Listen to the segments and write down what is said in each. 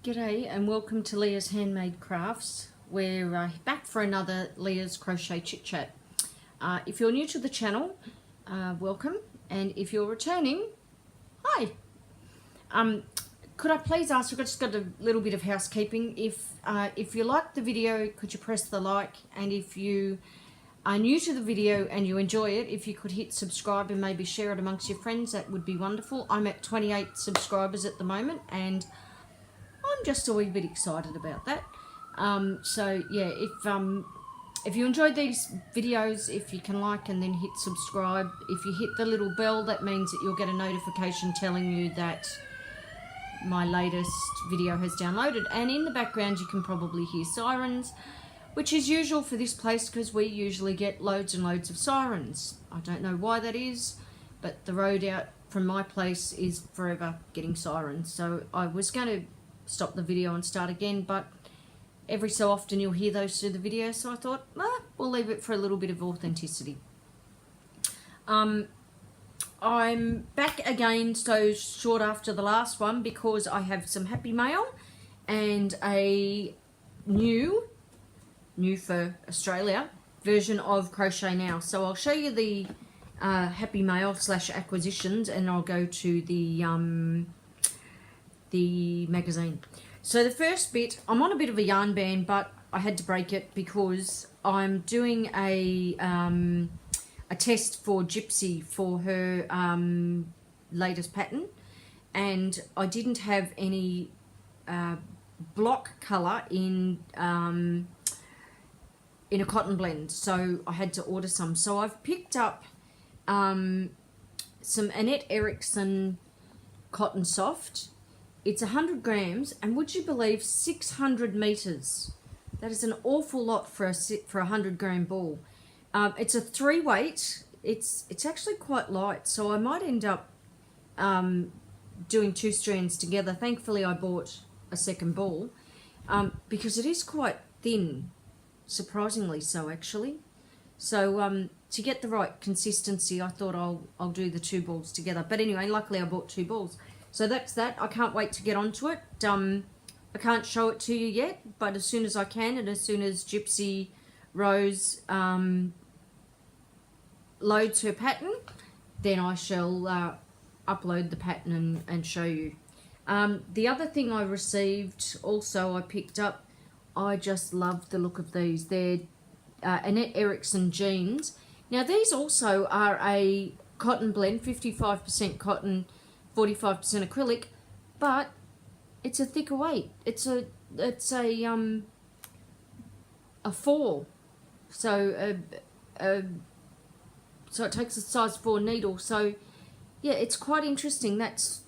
G'day and welcome to Leah's Handmade Crafts. We're back for another Leah's Crochet Chit Chat. If you're new to the channel, welcome, and if you're returning, hi. Could I please ask, I've just got a little bit of housekeeping. If you like the video, could you press the like, and if you are new to the video and you enjoy it, if you could hit subscribe and maybe share it amongst your friends, that would be wonderful. I'm at 28 subscribers at the moment, and I'm just a wee bit excited about that. So yeah, if you enjoyed these videos, if you can like and then hit subscribe. If you hit the little bell, that means that you'll get a notification telling you that my latest video has downloaded. And in the background you can probably hear sirens, which is usual for this place because we usually get loads and loads of sirens. I don't know why that is, but the road out from my place is forever getting sirens. So I was going to stop the video and start again, but every so often you'll hear those through the video, so I thought, we'll leave it for a little bit of authenticity. I'm back again so short after the last one because I have some happy mail and a new for Australia version of Crochet Now. So I'll show you the happy mail / acquisitions, and I'll go to the magazine. So the first bit, I'm on a bit of a yarn ban, but I had to break it because I'm doing a test for Gypsy for her latest pattern, and I didn't have any block colour in a cotton blend, so I had to order some. So I've picked up some Annette Erickson Cotton Soft. It's 100 grams, and would you believe 600 meters? That is an awful lot for a 100 gram ball. It's a 3 weight. It's actually quite light, so I might end up doing 2 strands together. Thankfully, I bought a second ball because it is quite thin, surprisingly so actually. So to get the right consistency, I thought I'll do the 2 balls together. But anyway, luckily I bought 2 balls. So that's that. I can't wait to get onto it. I can't show it to you yet, but as soon as I can, and as soon as Gypsy Rose loads her pattern, then I shall upload the pattern and show you. The other thing I received also, I picked up, I just love the look of these. They're Annette Erickson jeans. Now these also are a cotton blend, 55% cotton, 45% acrylic, but it's a thicker weight. It's a 4, so so it takes a size 4 needle. So yeah, it's quite interesting. That's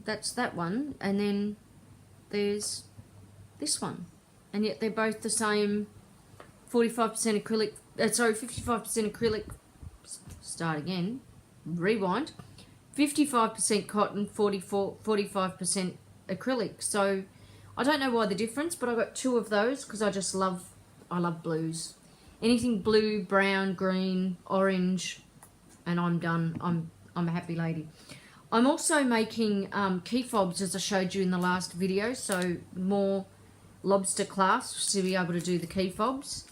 that one, and then there's this one, and yet they're both the same 45% acrylic. Sorry, 55% acrylic. Start again. Rewind. 55% cotton, 45% acrylic. So I don't know why the difference, but I got 2 of those because I love blues. Anything blue, brown, green, orange, and I'm done. I'm a happy lady. I'm also making key fobs, as I showed you in the last video, so more lobster clasps to be able to do the key fobs.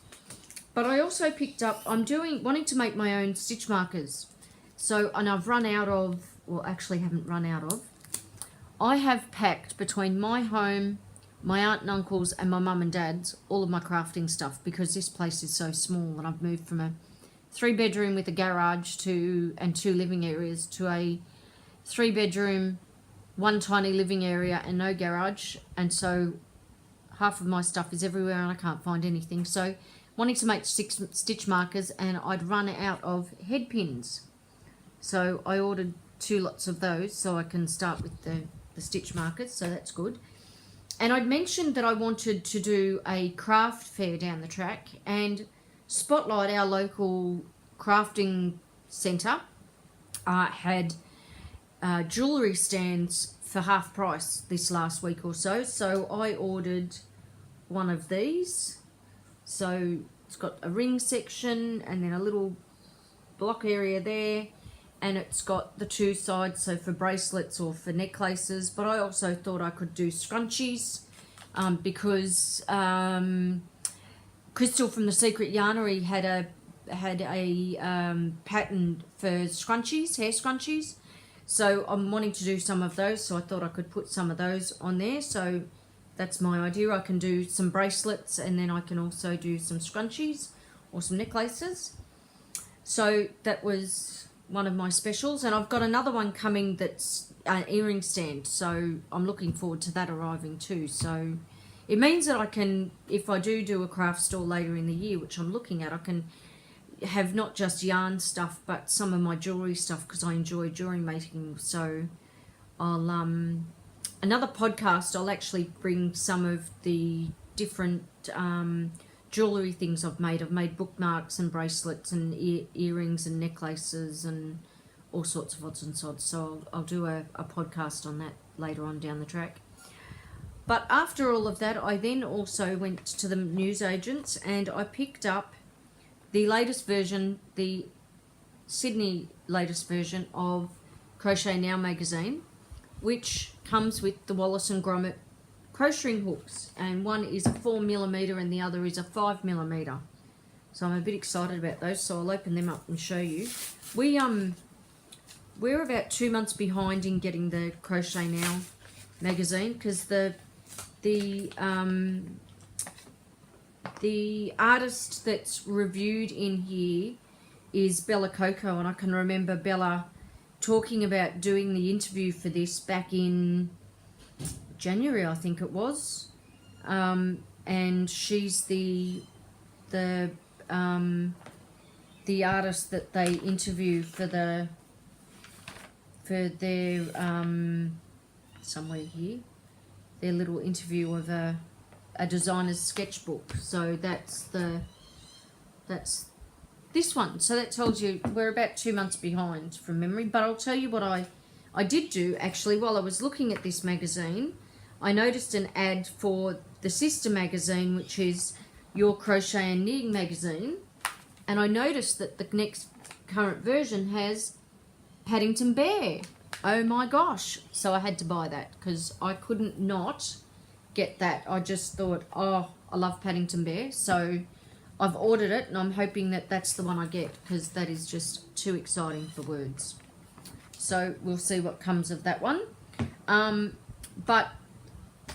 But I also picked up, wanting to make my own stitch markers. So, and I've run out of, well, actually haven't run out of. I have packed between my home, my aunt and uncle's, and my mum and dad's all of my crafting stuff because this place is so small, and I've moved from a 3-bedroom with a garage and 2 living areas to a 3-bedroom, 1 tiny living area and no garage, and so half of my stuff is everywhere and I can't find anything. So wanting to make 6 stitch markers, and I'd run out of head pins. So I ordered 2 lots of those so I can start with the stitch markers, so that's good. And I'd mentioned that I wanted to do a craft fair down the track and Spotlight, our local crafting centre, had jewellery stands for half price this last week or so. So I ordered one of these. So it's got a ring section and then a little block area there, and it's got the 2 sides, so for bracelets or for necklaces. But I also thought I could do scrunchies because Crystal from the Secret Yarnery had a pattern for scrunchies, hair scrunchies. So I'm wanting to do some of those, so I thought I could put some of those on there. So that's my idea. I can do some bracelets, and then I can also do some scrunchies or some necklaces. So that was one of my specials, and I've got another one coming that's an earring stand, so I'm looking forward to that arriving too. So it means that I can, if I do a craft store later in the year, which I'm looking at, I can have not just yarn stuff but some of my jewelry stuff, because I enjoy jewelry making. So I'll another podcast I'll actually bring some of the different jewelry things I've made. I've made bookmarks and bracelets and earrings and necklaces and all sorts of odds and sods, so I'll do a podcast on that later on down the track. But after all of that, I then also went to the newsagents and I picked up the latest version, the Sydney latest version of Crochet Now magazine, which comes with the Wallace and Gromit crocheting hooks, and one is a 4mm and the other is a 5mm. So I'm a bit excited about those, so I'll open them up and show you. We're about 2 months behind in getting the Crochet Now magazine, because the artist that's reviewed in here is Bella Coco, and I can remember Bella talking about doing the interview for this back in January, I think it was, and she's the artist that they interview for their somewhere here, their little interview of a designer's sketchbook. So that's this one. So that tells you we're about 2 months behind from memory. But I'll tell you what I did do actually while I was looking at this magazine. I noticed an ad for the sister magazine, which is Your Crochet and Knitting magazine, and I noticed that the next current version has Paddington Bear. Oh my gosh. So I had to buy that because I couldn't not get that. I just thought, oh, I love Paddington Bear. So I've ordered it, and I'm hoping that that's the one I get, because that is just too exciting for words. So we'll see what comes of that one. But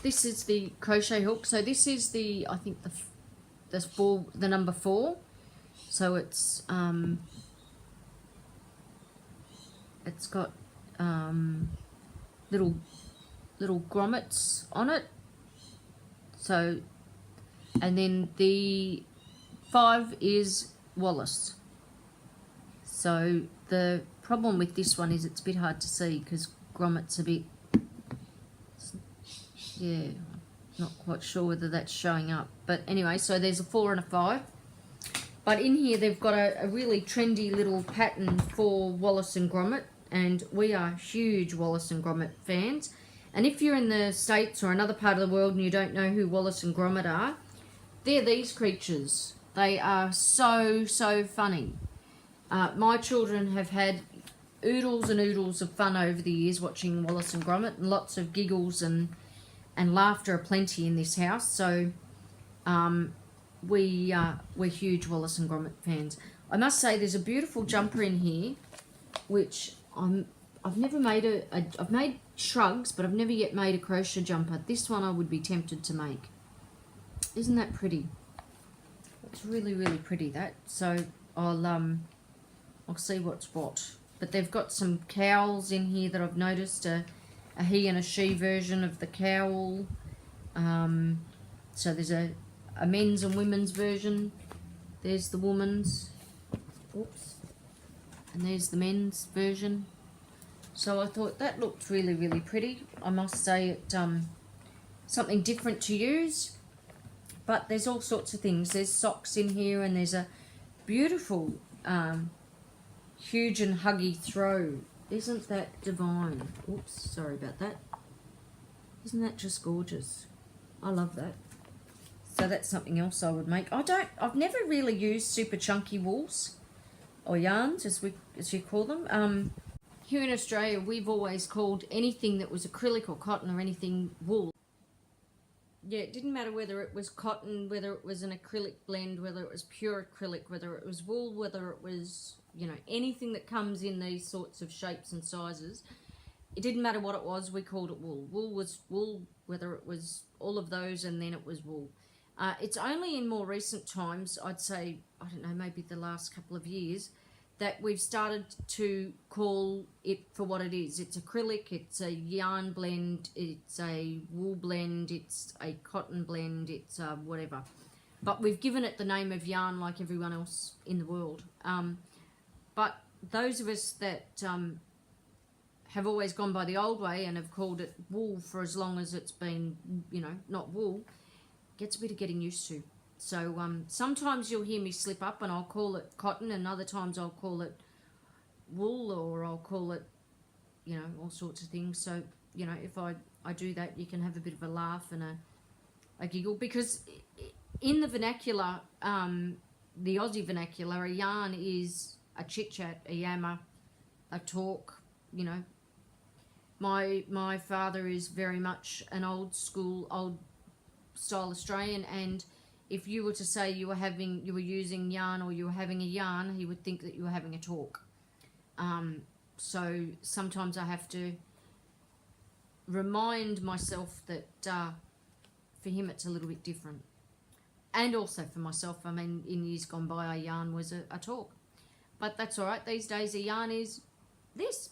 this is the crochet hook. So this is the, I think the number 4. So it's got little grommets on it. So, and then the 5 is Wallace. So the problem with this one is it's a bit hard to see because grommet's a bit, yeah, not quite sure whether that's showing up. But anyway, so there's a 4 and a 5. But in here they've got a really trendy little pattern for Wallace and Gromit, and we are huge Wallace and Gromit fans. And if you're in the States or another part of the world and you don't know who Wallace and Gromit are, they're these creatures. They are so, so funny. My children have had oodles and oodles of fun over the years watching Wallace and Gromit, and lots of giggles and laughter aplenty in this house. So we're huge Wallace and Gromit fans. I must say there's a beautiful jumper in here, which I've never made I've made shrugs, but I've never yet made a crochet jumper. This one I would be tempted to make. Isn't that pretty? It's really, really pretty, that. So I'll see what's what. But they've got some cowls in here that I've noticed, a he and a she version of the cowl. So there's a men's and women's version. There's the woman's. Oops. And there's the men's version. So I thought that looked really, really pretty. I must say it something different to use. But there's all sorts of things. There's socks in here, and there's a beautiful huge and huggy throw. Isn't that divine? Oops, sorry about that. Isn't that just gorgeous? I love that. So that's something else I would make. I've never really used super chunky wools or yarns, as you call them. Here in Australia, we've always called anything that was acrylic or cotton or anything wool. yeah, it didn't matter whether it was cotton, whether it was an acrylic blend, whether it was pure acrylic, whether it was wool, whether it was, you know, anything that comes in these sorts of shapes and sizes. It didn't matter what it was, we called it wool. Wool was wool, whether it was all of those, and then it was wool. It's only in more recent times, I'd say, I don't know, maybe the last couple of years, that we've started to call it for what it is. It's acrylic, it's a yarn blend, it's a wool blend, it's a cotton blend, it's whatever. But we've given it the name of yarn like everyone else in the world. But those of us that have always gone by the old way and have called it wool for as long as it's been, you know, not wool, gets a bit of getting used to. So sometimes you'll hear me slip up and I'll call it cotton, and other times I'll call it wool, or I'll call it, you know, all sorts of things. So, you know, if I do that, you can have a bit of a laugh and a giggle, because in the vernacular, the Aussie vernacular, a yarn is a chit-chat, a yammer, a talk, you know. My father is very much an old school, old style Australian, and if you were to say you were using yarn or you were having a yarn, he would think that you were having a talk. So sometimes I have to remind myself that for him it's a little bit different. And also for myself, I mean, in years gone by, a yarn was a talk. But that's all right. These days a yarn is this.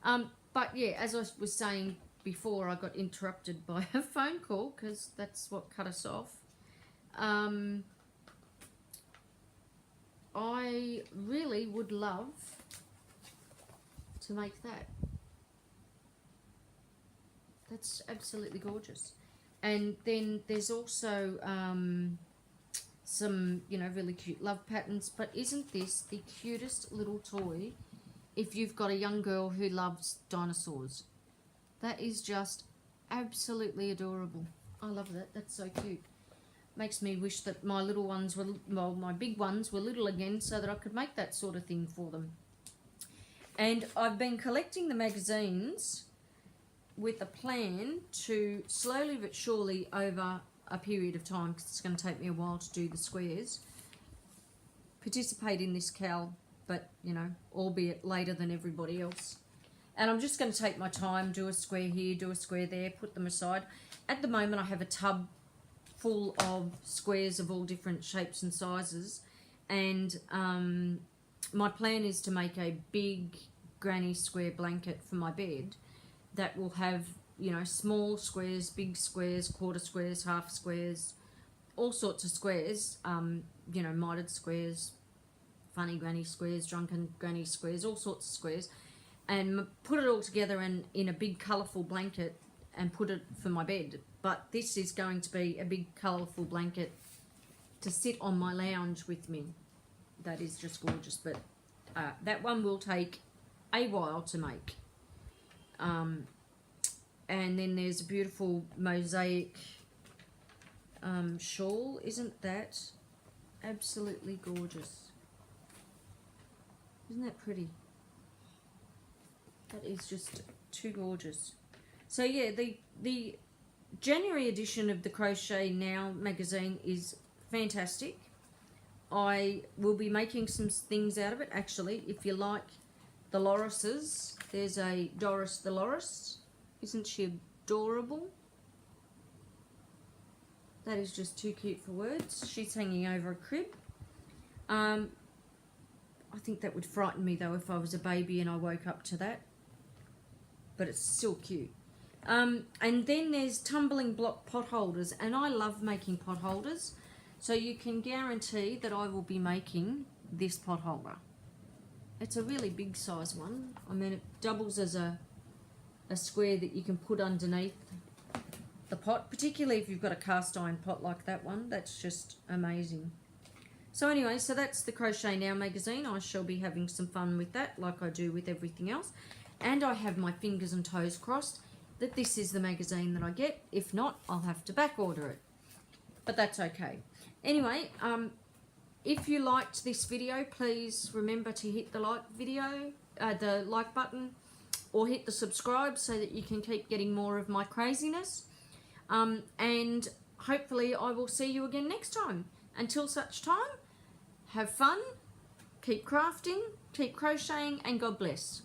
But yeah, as I was saying before, I got interrupted by a phone call, because that's what cut us off. I really would love to make that. That's absolutely gorgeous. And then there's also some, you know, really cute love patterns. But isn't this the cutest little toy if you've got a young girl who loves dinosaurs? That is just absolutely adorable. I love that. That's so cute. Makes me wish that my little ones were, well, my big ones were little again, so that I could make that sort of thing for them. And I've been collecting the magazines with a plan to slowly but surely, over a period of time, because it's going to take me a while to do the squares, participate in this cal, but, you know, albeit later than everybody else. And I'm just going to take my time, do a square here, do a square there, put them aside. At the moment I have a tub full of squares of all different shapes and sizes, and my plan is to make a big granny square blanket for my bed that will have, you know, small squares, big squares, quarter squares, half squares, all sorts of squares, you know, mitered squares, funny granny squares, drunken granny squares, all sorts of squares, and put it all together in a big colourful blanket and put it for my bed. But this is going to be a big colourful blanket to sit on my lounge with me. That is just gorgeous. But that one will take a while to make. And then there's a beautiful mosaic shawl. Isn't that absolutely gorgeous? Isn't that pretty? That is just too gorgeous. So yeah, the January edition of the Crochet Now magazine is fantastic. I will be making some things out of it. Actually, if you like the Lorises, there's a Doris the Loris. Isn't she adorable? That is just too cute for words. She's hanging over a crib. I think that would frighten me though if I was a baby and I woke up to that. But it's still cute. And then there's tumbling block pot holders, and I love making pot holders, so you can guarantee that I will be making this pot holder. It's a really big size one. I mean, it doubles as a square that you can put underneath the pot, particularly if you've got a cast iron pot like that one. That's just amazing. So anyway, so that's the Crochet Now magazine. I shall be having some fun with that, like I do with everything else. And I have my fingers and toes crossed that this is the magazine that I get. If not, I'll have to back order it. But that's okay. Anyway, if you liked this video, please remember to hit the like button, or hit the subscribe so that you can keep getting more of my craziness. And hopefully I will see you again next time. Until such time, have fun, keep crafting, keep crocheting, and God bless.